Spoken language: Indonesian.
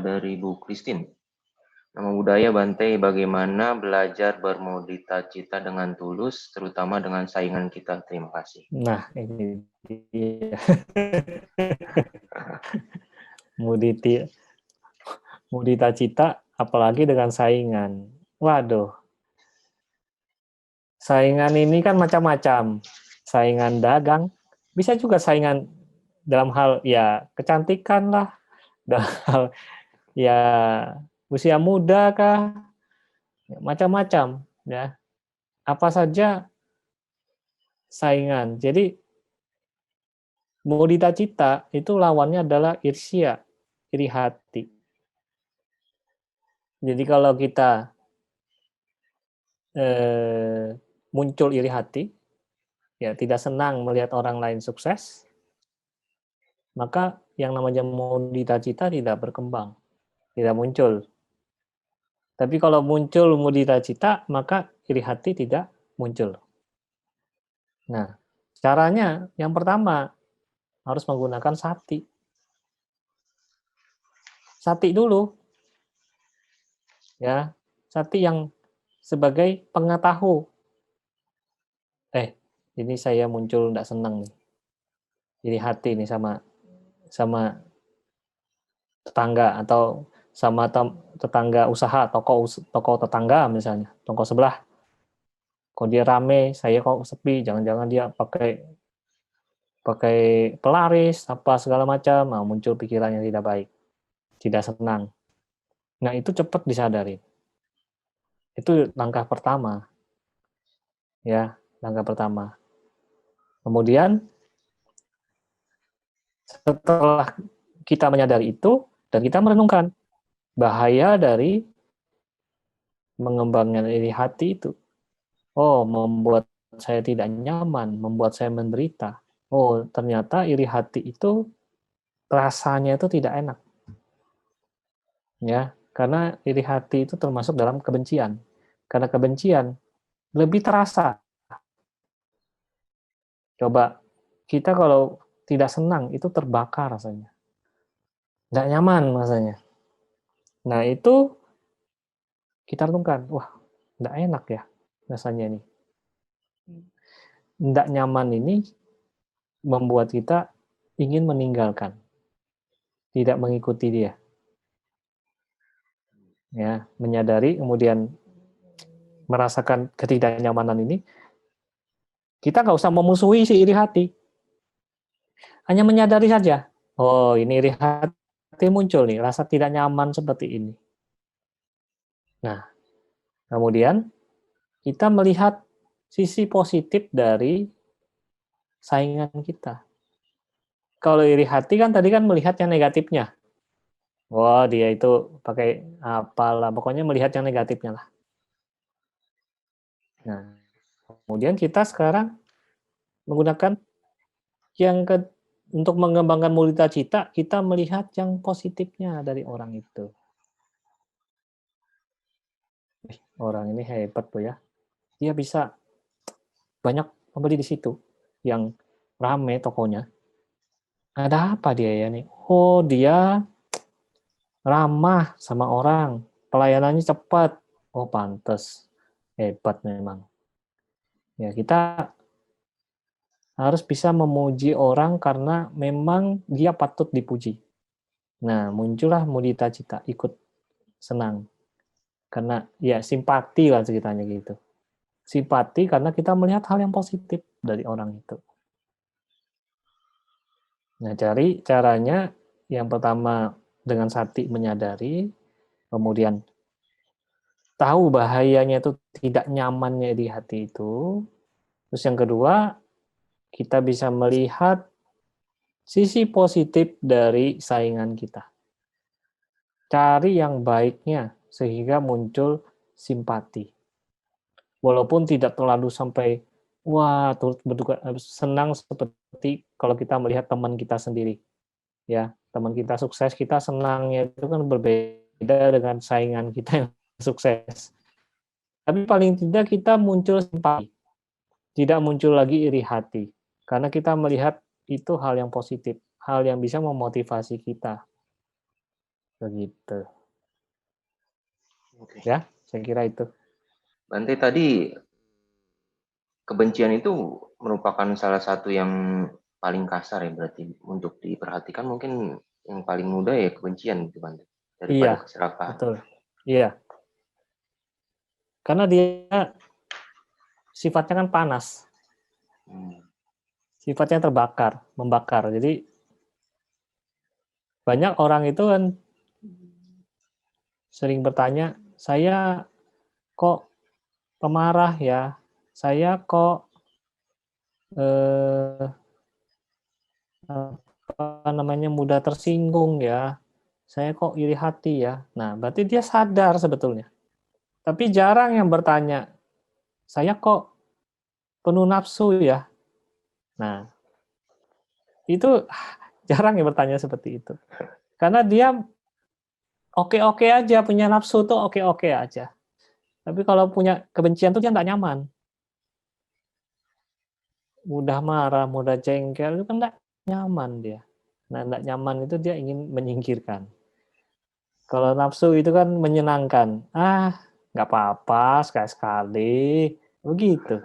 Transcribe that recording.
dari Bu Christine. Nama budaya Bante, bagaimana belajar bermodita-cita dengan tulus, terutama dengan saingan kita. Terima kasih. Nah, ini dia. Mudita-cita, apalagi dengan saingan. Waduh, saingan ini kan macam-macam. Saingan dagang, bisa juga saingan dalam hal ya kecantikan lah, dalam hal ya usia muda kah, macam-macam ya. Apa saja saingan. Jadi mudita-cita itu lawannya adalah irsya, iri hati. Jadi kalau kita muncul iri hati, ya tidak senang melihat orang lain sukses, maka yang namanya mudita-cita tidak berkembang, tidak muncul. Tapi kalau muncul mudita-cita, maka iri hati tidak muncul. Nah, caranya yang pertama harus menggunakan sati. Sati dulu, ya, sati yang sebagai pengetahu. Ini saya muncul tidak senang nih, iri hati nih sama tetangga atau sama tetangga usaha, toko tetangga misalnya, toko sebelah. Kok dia rame, saya kok sepi, jangan-jangan dia pakai pelaris, apa segala macam, muncul pikiran yang tidak baik, tidak senang. Nah, itu cepat disadari. Itu langkah pertama. Ya, langkah pertama. Kemudian setelah kita menyadari itu dan kita merenungkan bahaya dari mengembangkan iri hati itu. Oh, membuat saya tidak nyaman, membuat saya menderita. Oh, ternyata iri hati itu rasanya itu tidak enak. Ya, karena iri hati itu termasuk dalam kebencian. Karena kebencian lebih terasa. Coba kita kalau tidak senang itu terbakar rasanya. Tidak nyaman rasanya. Nah, itu kita renungkan, wah, tidak enak ya rasanya ini. Tidak nyaman ini membuat kita ingin meninggalkan, tidak mengikuti dia. Ya, menyadari kemudian merasakan ketidaknyamanan ini, kita nggak usah memusuhi si iri hati. Hanya menyadari saja, oh ini iri hati muncul nih, rasa tidak nyaman seperti ini. Nah, kemudian kita melihat sisi positif dari saingan kita. Kalau iri hati kan tadi kan melihat yang negatifnya. Wah, dia itu pakai apalah, pokoknya melihat yang negatifnya lah. Nah, kemudian kita sekarang menggunakan untuk mengembangkan mudita-cita, kita melihat yang positifnya dari orang itu. Orang ini hebat tuh ya. Dia bisa banyak pembeli di situ yang rame tokonya. Ada apa dia ya nih? Oh, dia ramah sama orang, pelayanannya cepat. Oh, pantes. Hebat memang. Ya, kita harus bisa memuji orang karena memang dia patut dipuji. Nah, muncullah mudita cita, ikut senang. Karena ya simpati lah ceritanya gitu. Simpati karena kita melihat hal yang positif dari orang itu. Nah, caranya yang pertama dengan sati menyadari, kemudian tahu bahayanya itu tidak nyamannya di hati itu. Terus yang kedua, kita bisa melihat sisi positif dari saingan kita. Cari yang baiknya sehingga muncul simpati. Walaupun tidak terlalu sampai wah turut berduka senang seperti kalau kita melihat teman kita sendiri. Ya, teman kita sukses, kita senangnya itu kan berbeda dengan saingan kita yang sukses. Tapi paling tidak kita muncul simpati. Tidak muncul lagi iri hati. Karena kita melihat itu hal yang positif, hal yang bisa memotivasi kita. Begitu. Oke. Ya, saya kira itu. Bante tadi kebencian itu merupakan salah satu yang paling kasar ya berarti untuk diperhatikan mungkin yang paling mudah ya kebencian gitu Bante daripada Iya, keserakahan. betul. Iya. Karena dia sifatnya kan panas. Sifatnya terbakar, membakar. Jadi banyak orang itu kan sering bertanya, saya kok pemarah ya, saya kok apa namanya mudah tersinggung ya, saya kok iri hati ya. Nah, berarti dia sadar sebetulnya. Tapi jarang yang bertanya, saya kok penuh nafsu ya. Nah, itu jarang yang bertanya seperti itu. Karena dia oke-oke aja, punya nafsu tuh oke-oke aja. Tapi kalau punya kebencian tuh dia nggak nyaman. Mudah marah, mudah jengkel, itu kan nggak nyaman dia. Nah, nggak nyaman itu dia ingin menyingkirkan. Kalau nafsu itu kan menyenangkan. Ah, nggak apa-apa, sekali-sekali. Begitu.